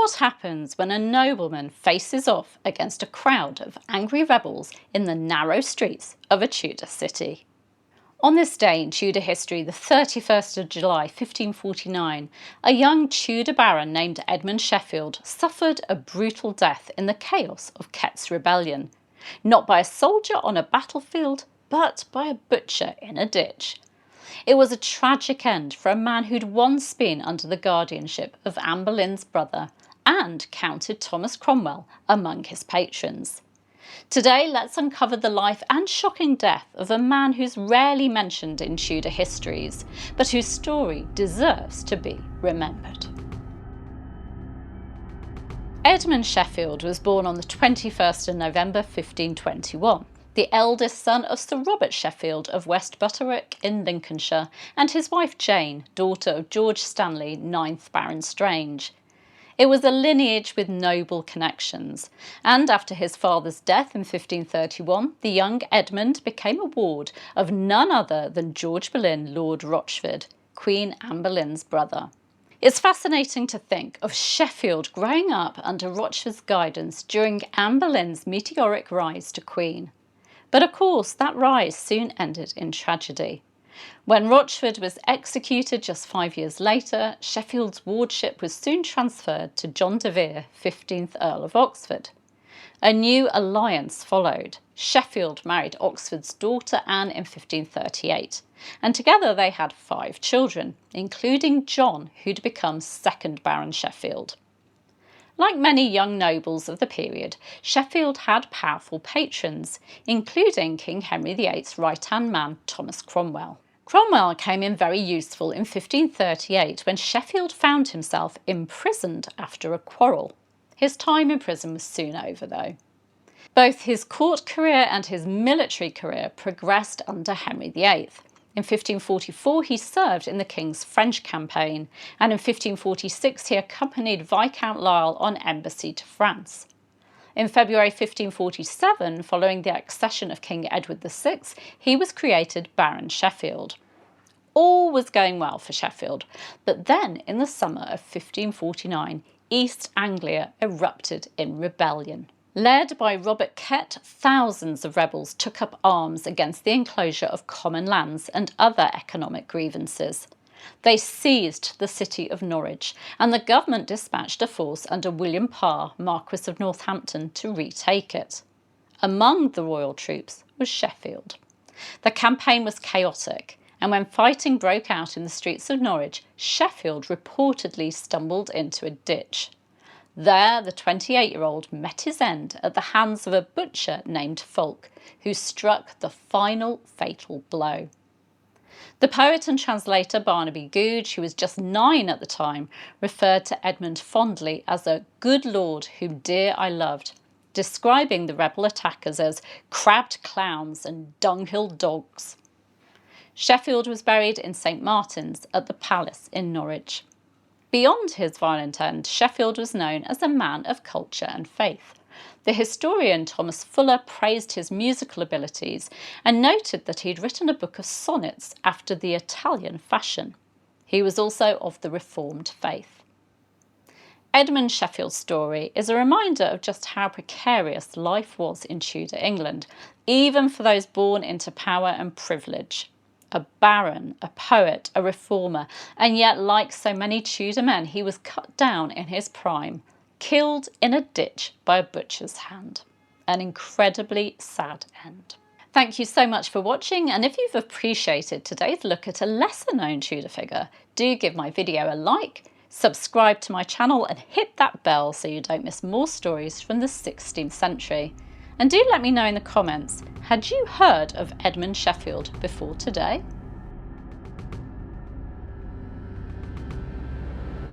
What happens when a nobleman faces off against a crowd of angry rebels in the narrow streets of a Tudor city? On this day in Tudor history, the 31st of July 1549, a young Tudor baron named Edmund Sheffield suffered a brutal death in the chaos of Kett's Rebellion, not by a soldier on a battlefield, but by a butcher in a ditch. It was a tragic end for a man who'd once been under the guardianship of Anne Boleyn's brother and counted Thomas Cromwell among his patrons. Today, let's uncover the life and shocking death of a man who's rarely mentioned in Tudor histories, but whose story deserves to be remembered. Edmund Sheffield was born on the 21st of November 1521, the eldest son of Sir Robert Sheffield of West Butterick in Lincolnshire and his wife Jane, daughter of George Stanley, 9th Baron Strange. It was a lineage with noble connections, and after his father's death in 1531, the young Edmund became a ward of none other than George Boleyn, Lord Rochford, Queen Anne Boleyn's brother. It's fascinating to think of Sheffield growing up under Rochford's guidance during Anne Boleyn's meteoric rise to Queen. But of course, that rise soon ended in tragedy. When Rochford was executed just 5 years later, Sheffield's wardship was soon transferred to John de Vere, 15th Earl of Oxford. A new alliance followed. Sheffield married Oxford's daughter Anne in 1538, and together they had 5 children, including John, who'd become 2nd Baron Sheffield. Like many young nobles of the period, Sheffield had powerful patrons, including King Henry VIII's right-hand man, Thomas Cromwell. Cromwell came in very useful in 1538 when Sheffield found himself imprisoned after a quarrel. His time in prison was soon over, though. Both his court career and his military career progressed under Henry VIII. In 1544 he served in the King's French campaign, and in 1546 he accompanied Viscount Lisle on embassy to France. In February 1547, following the accession of King Edward VI, he was created Baron Sheffield. All was going well for Sheffield, but then in the summer of 1549, East Anglia erupted in rebellion. Led by Robert Kett, thousands of rebels took up arms against the enclosure of common lands and other economic grievances. They seized the city of Norwich, and the government dispatched a force under William Parr, Marquess of Northampton, to retake it. Among the royal troops was Sheffield. The campaign was chaotic, and when fighting broke out in the streets of Norwich, Sheffield reportedly stumbled into a ditch. There, the 28-year-old met his end at the hands of a butcher named Fulk, who struck the final fatal blow. The poet and translator Barnaby Googe, who was just 9 at the time, referred to Edmund fondly as a good lord whom dear I loved, describing the rebel attackers as crabbed clowns and dunghill dogs. Sheffield was buried in St Martin's at the Palace in Norwich. Beyond his violent end, Sheffield was known as a man of culture and faith. The historian Thomas Fuller praised his musical abilities and noted that he'd written a book of sonnets after the Italian fashion. He was also of the Reformed faith. Edmund Sheffield's story is a reminder of just how precarious life was in Tudor England, even for those born into power and privilege. A baron, a poet, a reformer, and yet, like so many Tudor men, he was cut down in his prime, killed in a ditch by a butcher's hand. An incredibly sad end. Thank you so much for watching, and if you've appreciated today's look at a lesser known Tudor figure, do give my video a like, subscribe to my channel and hit that bell so you don't miss more stories from the 16th century. And do let me know in the comments, had you heard of Edmund Sheffield before today?